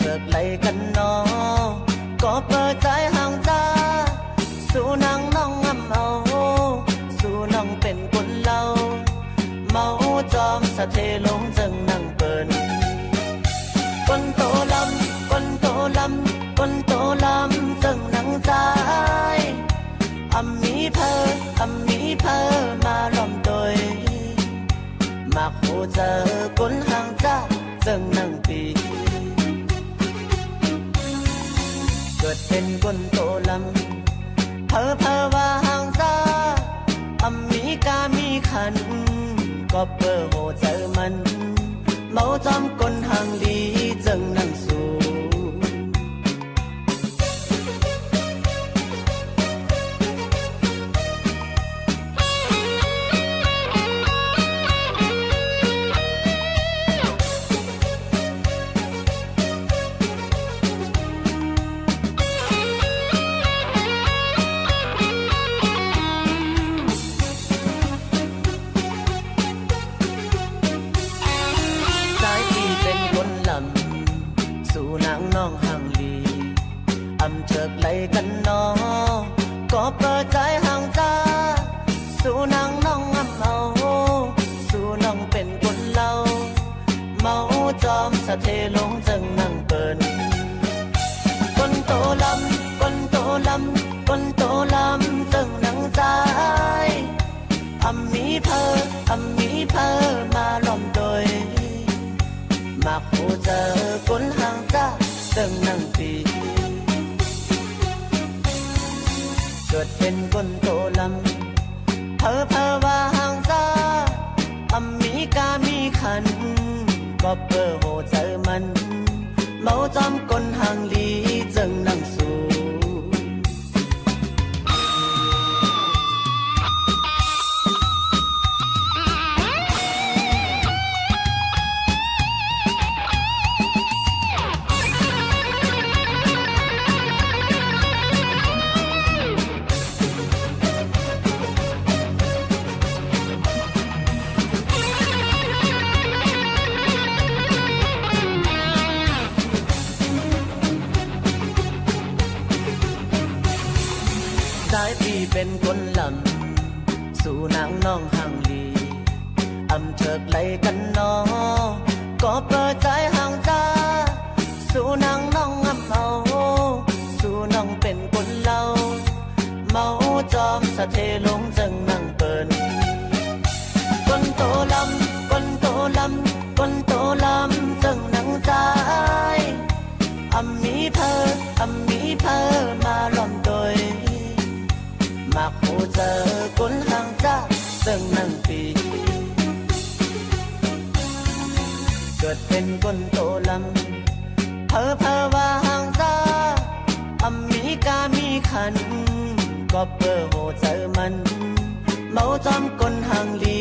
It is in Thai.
เถิกไหลกันนอก็เปิดใจห่างจ้าสู่นางน้องงำเอาสู่น้องเป็นคนเล่าเมาจอมสะเทลงจึงนั่งเปินคนโตลำคนโตลำคนโตลำจึงนั่งใจอัมมีเพอมาล้อมโดยมาคู่เจอคนห่างจ้าจึงนั่งปีเกิดเป็นคนโตลำเพอว่าห่างจ้าอัมมีกามีขันก็เปิดโหเจอมันเมาจอมคนห่างดีจึงนั่งสู่สู่นางน้องห่างลีอำเถิกไหลกันนอก็เปิดใจห่างจ้าสู่นางน้องงำเอาสู่น้องเป็นคนเล่าเมาจอมสะเทลงจึงนั่งเปินคนโตลำคนโตลำคนโตลำจึงนั่งใจอัมมีเพอมาล้อมโดยมาคู่เจอคนห่างจ้าจึงนั่งปีเกิดเป็นคนโตลำเพอว่าห่างจ้าอัมมีกามีขันก็เปิดโหเจอมันเมาจอมคนห่างลีจึงนั่งสู่สายปีเป็นคนลำสู่นางน้องห่างลีอำเถิกไหลกันนอก็เปิดใจห่างจ้าสู่นางน้องงำเอาสู่น้องเป็นคนเล่าเมาจอมสะเทลงจึงนั่งเปินคนโตลำคนโตลำคนโตลำจึงนั่งใจอัมมีเพอมาล้อมโดยมาคู่เจอคนห่างจ้าจึงนั่งปีเกิดเป็นคนโตลำเพอว่าห่างจ้าอัมมีกามีขันก็เปิดโหเจอมันเมาจอมคนห่างลี